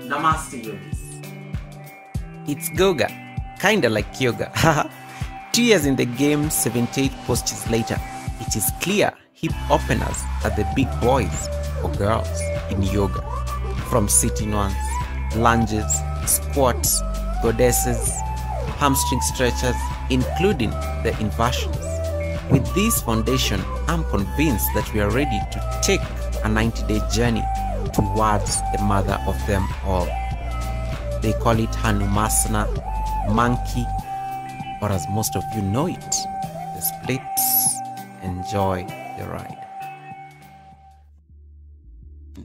Namaste yogis. It's Goga, kinda like yoga. 2 years in the game, 78 postures later, it is clear hip openers are the big boys or girls in yoga. From sitting ones, lunges, squats, goddesses, hamstring stretchers, including the inversions. With this foundation, I'm convinced that we are ready to take a 90-day journey towards the mother of them all. They call it hanumanasana, monkey, or as most of you know it, the splits. Enjoy the ride.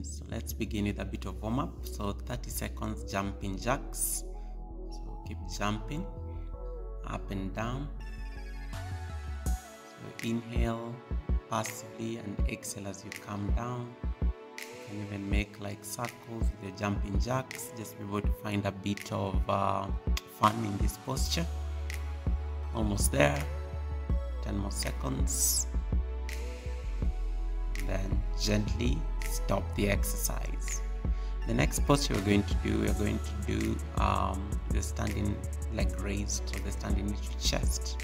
So let's begin with a bit of warm-up. So 30 seconds jumping jacks. So keep jumping up and down. So inhale passively and exhale as you come down. You can even make like circles with your jumping jacks. Just be able to find a bit of fun in this posture. Almost there. 10 more seconds. Then gently stop the exercise. The next posture we're going to do the standing leg raised, so the standing into chest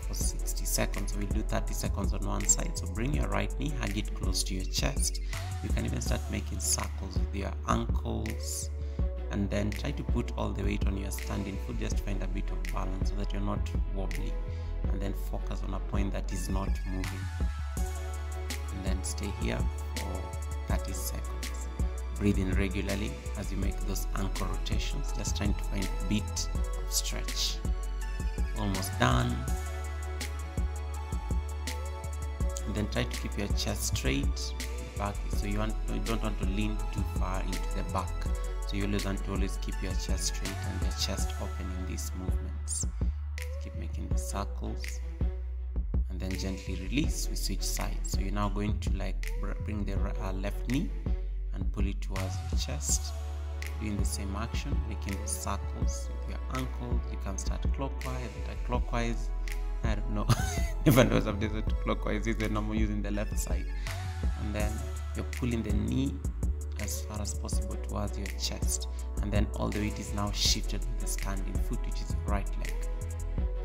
for 60 seconds. So we'll do 30 seconds on one side. So bring your right knee, hug it close to your chest. You can even start making circles with your ankles, and then try to put all the weight on your standing foot. Just find a bit of balance so that you're not wobbly, and then focus on a point that is not moving, and then stay here for 30 seconds. Breathe in regularly as you make those ankle rotations, just trying to find a bit of stretch. Almost done. And then try to keep your chest straight back, so you don't want to lean too far into the back. So you always want to keep your chest straight and your chest open in these movements. Keep making the circles, and then gently release. We switch sides. So you're now going to bring the left knee and pull it towards your chest, doing the same action, making the circles with your ankles. You can start clockwise, anti-clockwise. I don't know. Never know some days clockwise is when I'm using the left side. And then you're pulling the knee as far as possible towards your chest, and then all the weight is now shifted to the standing foot, which is right leg.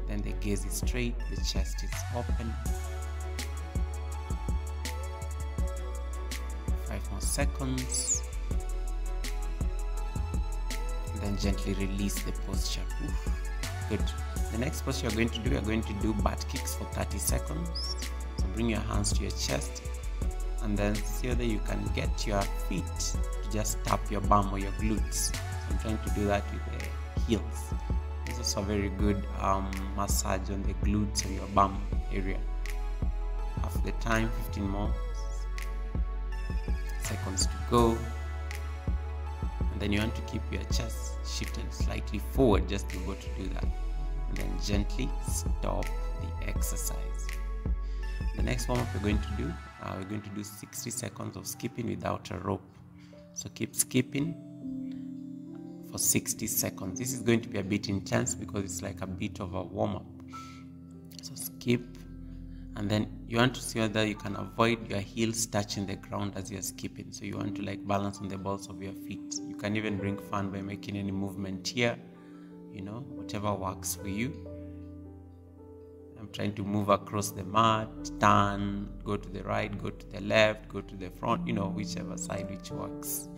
Then the gaze is straight, the chest is open. 5 more seconds. And then gently release the posture. Oof. Good. The next posture you're going to do butt kicks for 30 seconds. So bring your hands to your chest, and then see whether you can get your feet to just tap your bum or your glutes. So I'm trying to do that with the heels. It's also a very good massage on the glutes or your bum area. Half the time, 15 more seconds to go. And then you want to keep your chest shifted slightly forward, just to be able to do that. And then gently stop the exercise. The next warm-up we're going to do 60 seconds of skipping without a rope. So keep skipping for 60 seconds. This is going to be a bit intense because it's like a bit of a warm-up. So skip, and then you want to see whether you can avoid your heels touching the ground as you're skipping. So you want to balance on the balls of your feet. You can even bring fun by making any movement here, whatever works for you. I'm trying to move across the mat, turn, go to the right, go to the left, go to the front, whichever side which works.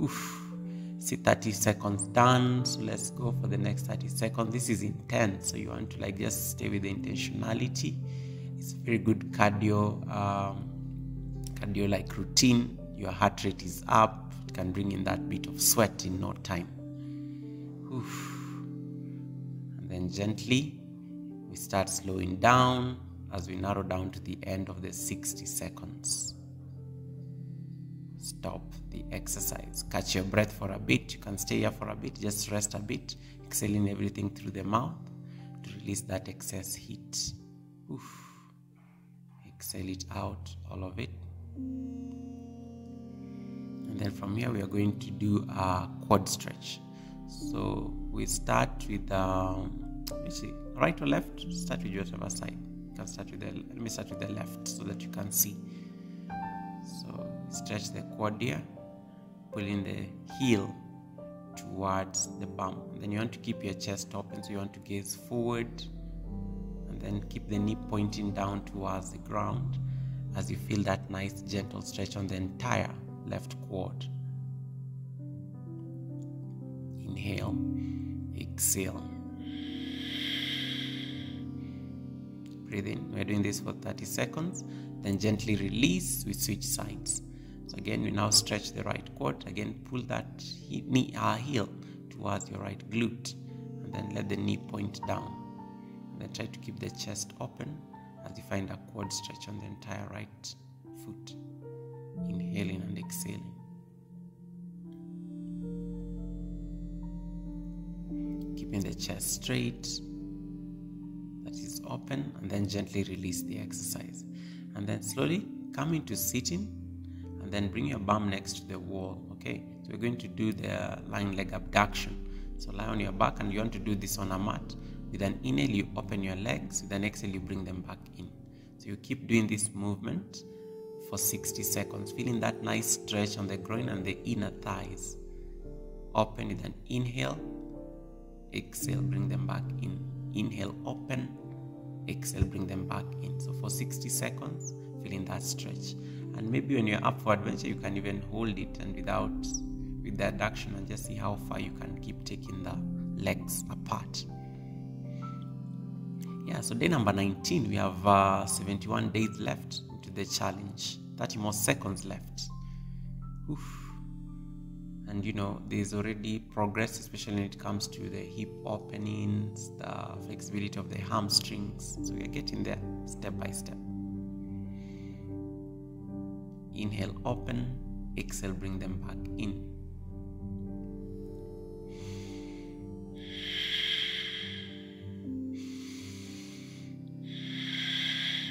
Oof. See, 30 seconds done. So let's go for the next 30 seconds. This is intense, so you want to just stay with the intentionality. It's a very good cardio routine. Your heart rate is up. It can bring in that bit of sweat in no time. Oof. And then gently we start slowing down as we narrow down to the end of the 60 seconds. Stop the exercise. Catch your breath for a bit. You can stay here for a bit. Just rest a bit. Exhaling everything through the mouth to release that excess heat. Oof. Exhale it out, all of it. And then from here we are going to do a quad stretch. So we start with right or left. Start with whatever side. You can start with let me start with the left so that you can see. So stretch the quad here, pull in the heel towards the bum. And then you want to keep your chest open, so you want to gaze forward, and then keep the knee pointing down towards the ground as you feel that nice gentle stretch on the entire left quad. Inhale, exhale. Breathe in. We're doing this for 30 seconds. Then gently release. We switch sides. So again, we now stretch the right quad. Again, pull that heel towards your right glute. And then let the knee point down. And then try to keep the chest open as you find a quad stretch on the entire right foot. Inhaling and exhaling. Keeping the chest straight. That is open, and then gently release the exercise. And then slowly come into sitting, and then bring your bum next to the wall. Okay, so we're going to do the lying leg abduction. So lie on your back, and you want to do this on a mat. With an inhale, you open your legs. With an exhale, you bring them back in. So you keep doing this movement for 60 seconds, feeling that nice stretch on the groin and the inner thighs. Open with an inhale, exhale, bring them back in. Inhale, open, exhale, bring them back in. So for 60 seconds, feeling that stretch. And maybe when you're up for adventure, you can even hold it and with the adduction, and just see how far you can keep taking the legs apart. Yeah, so day number 19, we have 71 days left into the challenge. 30 more seconds left. Oof. And you know, there's already progress, especially when it comes to the hip openings, the flexibility of the hamstrings. So we are getting there step by step. Inhale, open. Exhale, bring them back in.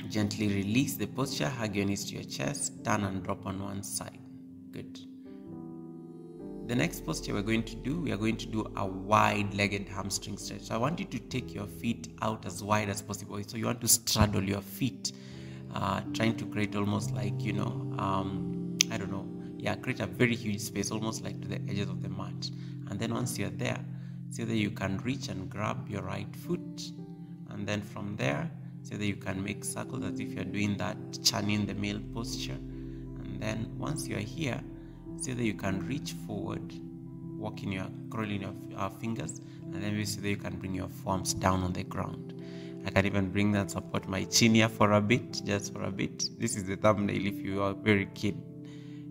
Gently release the posture, hug your knees to your chest, turn and drop on one side. Good. The next posture we are going to do a wide-legged hamstring stretch. So I want you to take your feet out as wide as possible. So you want to straddle your feet, trying to create almost like, create a very huge space, almost like to the edges of the mat. And then once you're there, so that you can reach and grab your right foot. And then from there, so that you can make circles as if you're doing that churning the male posture. And then once you're here, so that you can reach forward, curling your fingers, and then we see that you can bring your forearms down on the ground. I can even bring that, support my chin here for a bit, just for a bit. This is the thumbnail if you are very keen,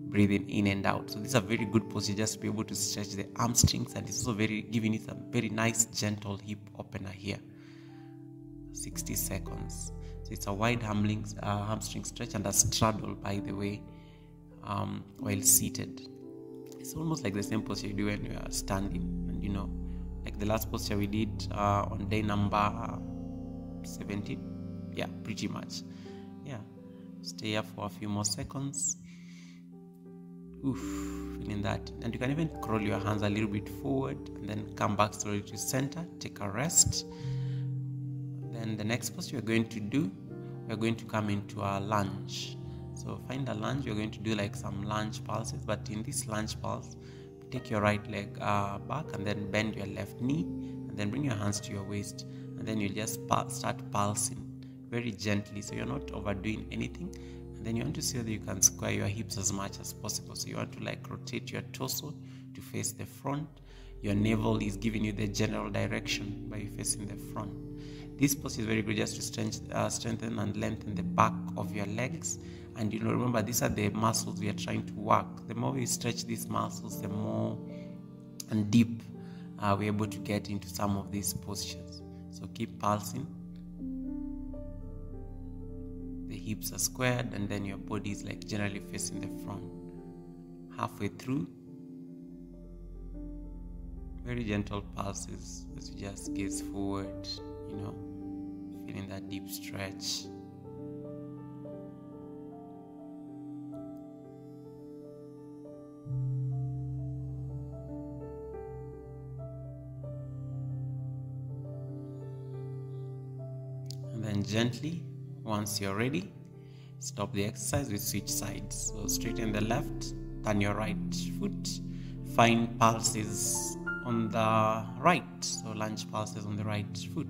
breathing in and out. So this is a very good posture just to be able to stretch the hamstrings, and it's also giving it a very nice gentle hip opener here. 60 seconds. So it's a wide hamstring stretch and a straddle, by the way, while seated. It's almost like the same posture you do when you are standing. And you know, like the last posture we did on day number 17. Yeah, pretty much. Yeah. Stay here for a few more seconds. Oof, feeling that. And you can even curl your hands a little bit forward and then come back slowly to center. Take a rest. Then the next posture we're going to do, we're going to come into a lunge. So find a lunge. You're going to do like some lunge pulses, but in this lunge pulse, take your right leg back and then bend your left knee, and then bring your hands to your waist, and then you just start pulsing very gently. So you're not overdoing anything. And then you want to see that you can square your hips as much as possible. So you want to like rotate your torso to face the front. Your navel is giving you the general direction by facing the front. This posture is very good just to strengthen and lengthen the back of your legs. And you know, remember, these are the muscles we are trying to work. The more we stretch these muscles, the more and deep we're able to get into some of these postures. So keep pulsing. The hips are squared, and then your body is like generally facing the front. Halfway through, very gentle pulses as you just gaze forward, you know, feeling that deep stretch. And then gently, once you're ready, stop the exercise. We switch sides. So straighten the left, turn your right foot, find pulses on the right, so lunge pulses on the right foot.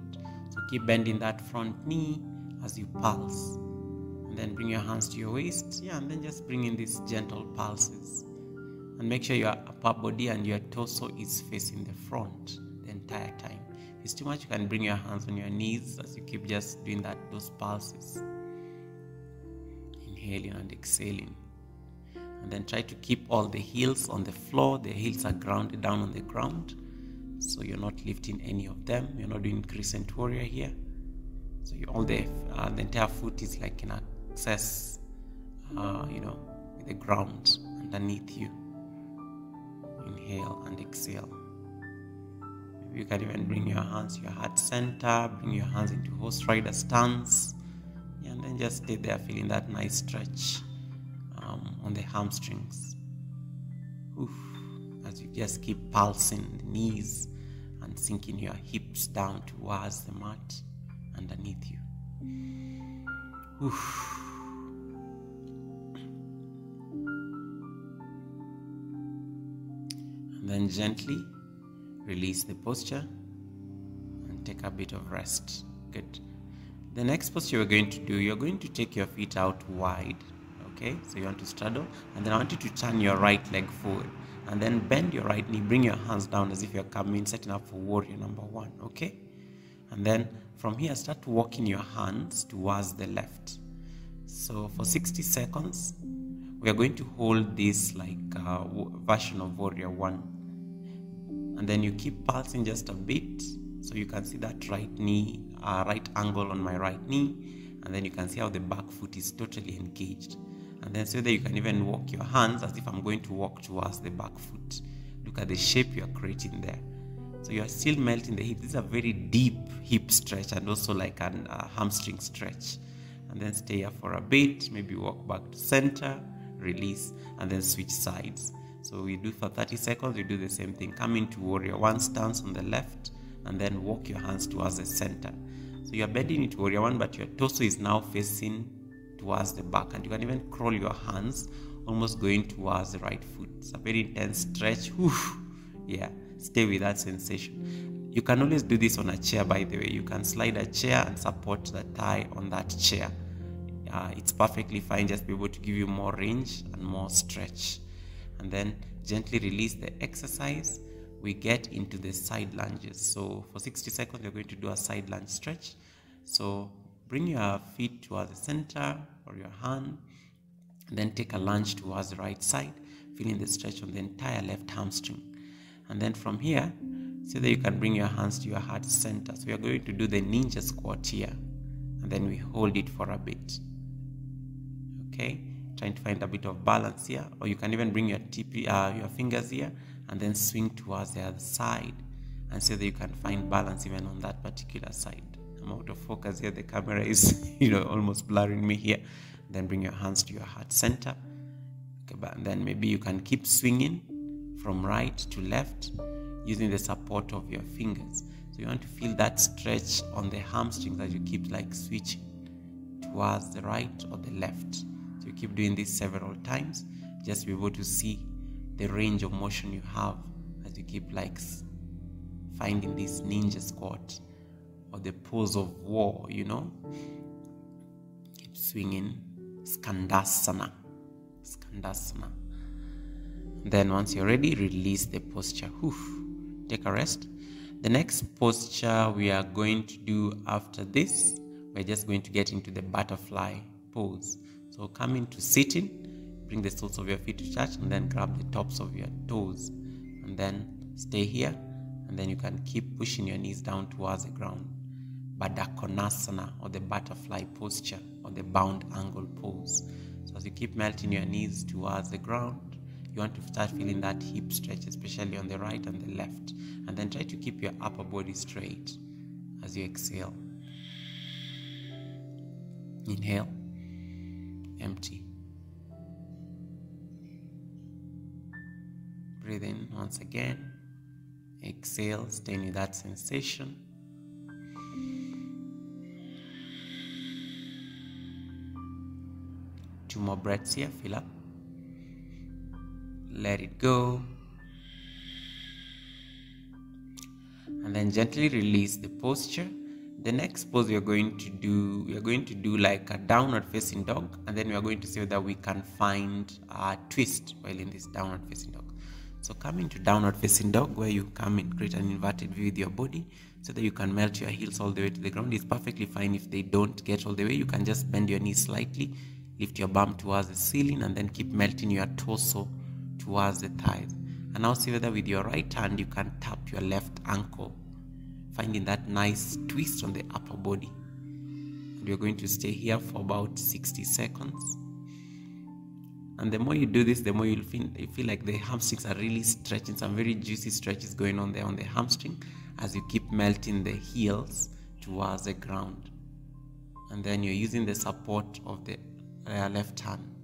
So keep bending that front knee as you pulse, and then bring your hands to your waist, and then just bring in these gentle pulses, and make sure your upper body and your torso is facing the front the entire time. If it's too much, you can bring your hands on your knees as you keep just doing those pulses, inhaling and exhaling. And then try to keep all the heels on the floor. The heels are grounded down on the ground, so you're not lifting any of them. You're not doing crescent warrior here. So the entire foot is like in access, with the ground underneath you. Inhale and exhale. Maybe you can even bring your hands to your heart center. Bring your hands into horse rider stance, and then just stay there feeling that nice stretch on the hamstrings. As you just keep pulsing the knees and sinking your hips down towards the mat underneath you. And then gently release the posture and take a bit of rest. Good. The next posture you're going to do, you're going to take your feet out wide. Okay, so you want to straddle, and then I want you to turn your right leg forward, and then bend your right knee, bring your hands down as if you're coming, setting up for warrior number one. Okay, and then from here start walking your hands towards the left. So for 60 seconds we are going to hold this like version of warrior one, and then you keep pulsing just a bit, so you can see that right knee, right angle on my right knee, and then you can see how the back foot is totally engaged. And then so that you can even walk your hands as if I'm going to walk towards the back foot. Look at the shape you're creating there. So you're still melting the hip. This is a very deep hip stretch, and also like a hamstring stretch. And then stay here for a bit, maybe walk back to center, release, and then switch sides. So we do for 30 seconds, we do the same thing. Come into warrior one stance on the left, and then walk your hands towards the center. So you're bending into warrior one, but your torso is now facing towards the back, and you can even crawl your hands almost going towards the right foot. It's a very intense stretch. Stay with that sensation. You can always do this on a chair, by the way. You can slide a chair and support the thigh on that chair. It's perfectly fine, just be able to give you more range and more stretch. And then gently release the exercise. We get into the side lunges. So for 60 seconds you're going to do a side lunge stretch. So bring your feet towards the center or your hand, and then take a lunge towards the right side, feeling the stretch on the entire left hamstring. And then from here, so that you can bring your hands to your heart center. So we are going to do the ninja squat here, and then we hold it for a bit. Okay, trying to find a bit of balance here, or you can even bring your fingers here and then swing towards the other side, and so that you can find balance even on that particular side. I'm out of focus here. The camera is, almost blurring me here. Then bring your hands to your heart center. Okay, and then maybe you can keep swinging from right to left using the support of your fingers. So you want to feel that stretch on the hamstrings as you keep like switching towards the right or the left. So you keep doing this several times. Just be able to see the range of motion you have as you keep like finding this ninja squat, or the pose of war, Keep swinging. Skandasana. Then once you're ready, release the posture. Take a rest. The next posture we are going to do after this, we're just going to get into the butterfly pose. So come into sitting, bring the soles of your feet to touch, and then grab the tops of your toes. And then stay here, and then you can keep pushing your knees down towards the ground. Baddhakonasana, or the butterfly posture, or the bound angle pose. So as you keep melting your knees towards the ground, you want to start feeling that hip stretch, especially on the right and the left. And then try to keep your upper body straight as you exhale. Inhale, empty. Breathe in once again. Exhale, staying with that sensation. Two more breaths here, fill up. Let it go. and then gently release the posture. The next pose we are going to do like a downward facing dog, and then we are going to see whether we can find a twist while in this downward facing dog. So come into downward facing dog, where you come and create an inverted V with your body so that you can melt your heels all the way to the ground. It's perfectly fine if they don't get all the way. You can just bend your knees slightly, lift your bum towards the ceiling, and then keep melting your torso towards the thighs. And now see whether with your right hand you can tap your left ankle, finding that nice twist on the upper body. And you're going to stay here for about 60 seconds. And the more you do this, the more you feel like the hamstrings are really stretching. Some very juicy stretches going on there on the hamstring as you keep melting the heels towards the ground. And then you're using the support of the left hand.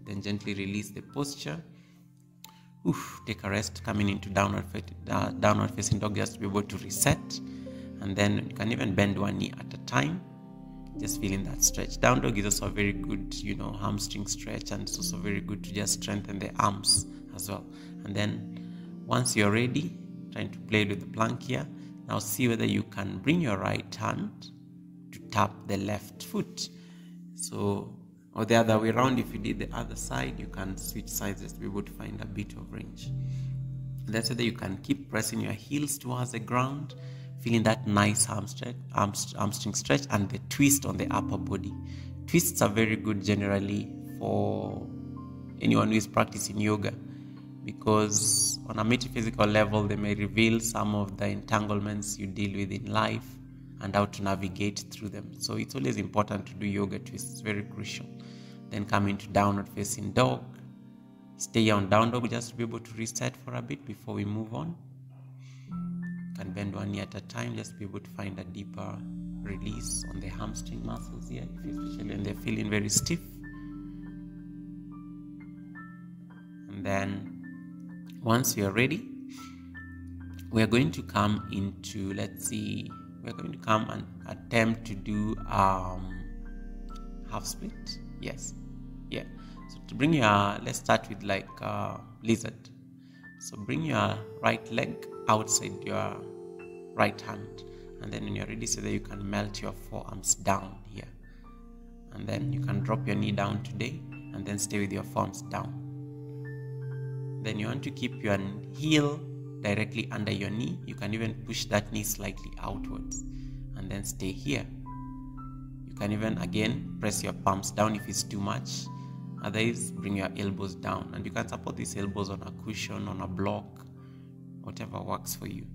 Then gently release the posture. Take a rest, coming into downward facing dog just to be able to reset. And then you can even bend one knee at a time, just feeling that stretch. Down dog is also a very good, hamstring stretch, and it's also very good to just strengthen the arms as well. And then once you're ready, trying to play with the plank here, now see whether you can bring your right hand to tap the left foot. So, or the other way around, if you did the other side, you can switch sides just to be able to find a bit of range. And that's so that you can keep pressing your heels towards the ground, feeling that nice hamstring stretch and the twist on the upper body. Twists are very good generally for anyone who is practicing yoga, because on a metaphysical level, they may reveal some of the entanglements you deal with in life and how to navigate through them. So it's always important to do yoga twists. It's very crucial. Then come into downward facing dog. Stay on down dog just to be able to reset for a bit before we move on. You can bend one knee at a time just to be able to find a deeper release on the hamstring muscles here, especially when they're feeling very stiff. And then once we are ready, we are going to come into, we're going to come and attempt to do half split. Yes. Yeah. So to bring your, let's start with like lizard. So bring your right leg outside your right hand. And then when you're ready, so that you can melt your forearms down here. And then you can drop your knee down today and then stay with your forearms down. Then you want to keep your heel directly under your knee. You can even push that knee slightly outwards and then stay here. You can even again press your palms down if it's too much. Otherwise, bring your elbows down, and you can support these elbows on a cushion, on a block, whatever works for you.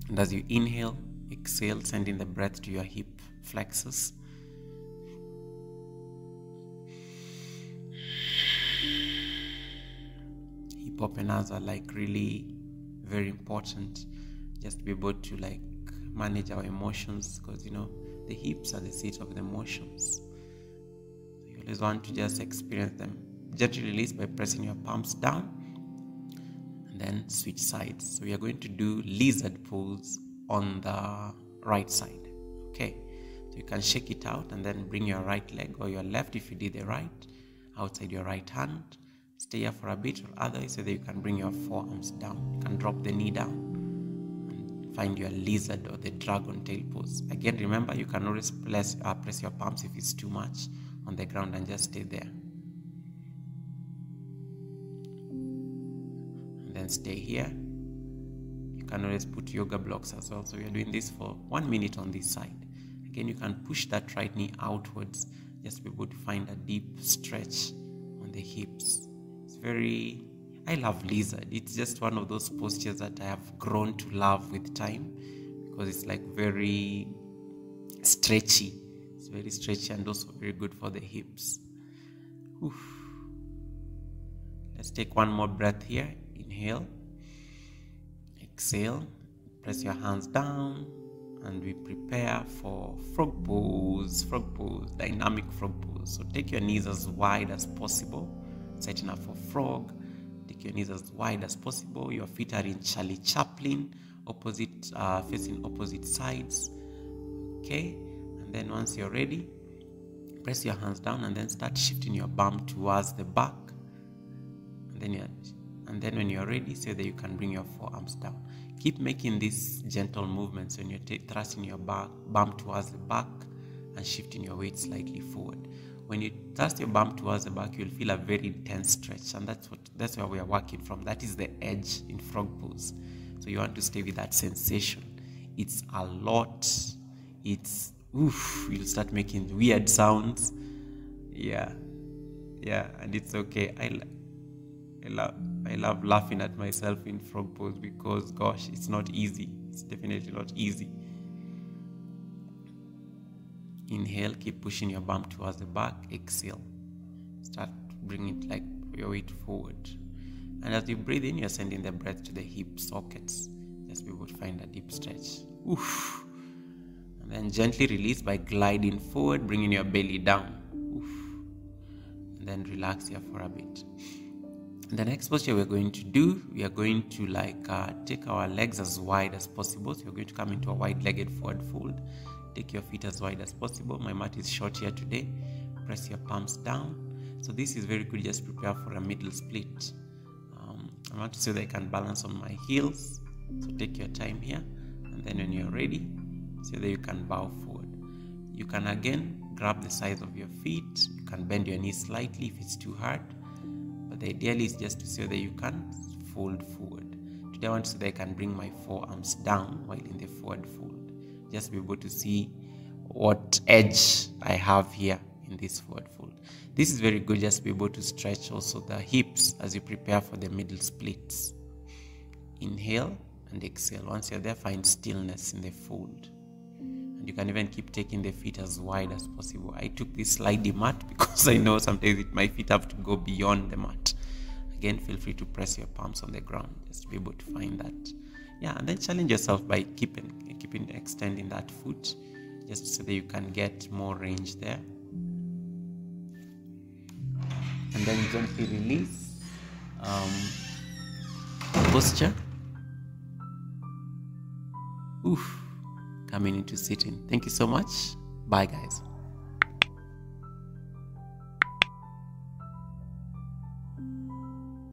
And as you inhale, exhale, sending the breath to your hip flexors. Hip openers are like really very important, just to be able to like manage our emotions, because the hips are the seat of the emotions. So you always want to just experience them. Gently release by pressing your palms down, and then switch sides. So we are going to do lizard pose on the right side. Okay, so you can shake it out and then bring your right leg, or your left if you did the right, outside your right hand. Stay here for a bit, or otherwise, so that you can bring your forearms down. You can drop the knee down and find your lizard or the dragon tail pose. Again, remember, you can always press your palms if it's too much on the ground, and just stay there. And then stay here. You can always put yoga blocks as well. So we are doing this for 1 minute on this side. Again, you can push that right knee outwards, just to be able to find a deep stretch on the hips. I love lizard. It's just one of those postures that I have grown to love with time, because it's like very stretchy. It's very stretchy and also very good for the hips. Oof. Let's take one more breath here. Inhale, exhale, press your hands down, and we prepare for frog pose, dynamic frog pose. So take your knees as wide as possible. Setting up for frog. Take your knees as wide as possible. Your feet are in Charlie Chaplin, facing opposite sides. Okay, and then once you're ready, press your hands down and then start shifting your bum towards the back. And And then when you're ready, so that you can bring your forearms down. Keep making these gentle movements when you're thrusting your bum towards the back and shifting your weight slightly forward. When you thrust your bum towards the back, you'll feel a very intense stretch, and that's where we are working from. That is the edge in frog pose. So you want to stay with that sensation. It's a lot. It's oof. You'll start making weird sounds. Yeah, and it's okay. I love laughing at myself in frog pose because, gosh, it's not easy. It's definitely not easy. Inhale, keep pushing your bum towards the back. Exhale, start bringing it like your weight forward. And as you breathe in, you're sending the breath to the hip sockets. Just be able to find a deep stretch. Oof. And then gently release by gliding forward, bringing your belly down. Oof. And then relax here for a bit. And the next posture we're going to do, we are going to take our legs as wide as possible. So you're going to come into a wide-legged forward fold. Take your feet as wide as possible. My mat is short here today. Press your palms down. So this is very good. Just prepare for a middle split. I want to see that I can balance on my heels. So take your time here. And then when you're ready, so that you can bow forward. You can again grab the sides of your feet. You can bend your knees slightly if it's too hard. But the ideal is just to see that you can fold forward. Today I want to see that I can bring my forearms down while in the forward fold. Just be able to see what edge I have here in this forward fold. This is very good. Just be able to stretch also the hips as you prepare for the middle splits. Inhale and exhale. Once you're there, find stillness in the fold. And you can even keep taking the feet as wide as possible. I took this slidey mat because I know sometimes my feet have to go beyond the mat. Again, feel free to press your palms on the ground just to be able to find that. Yeah, and then challenge yourself by extending that foot just so that you can get more range there. And then gently release posture. Coming into sitting. Thank you so much. Bye, guys.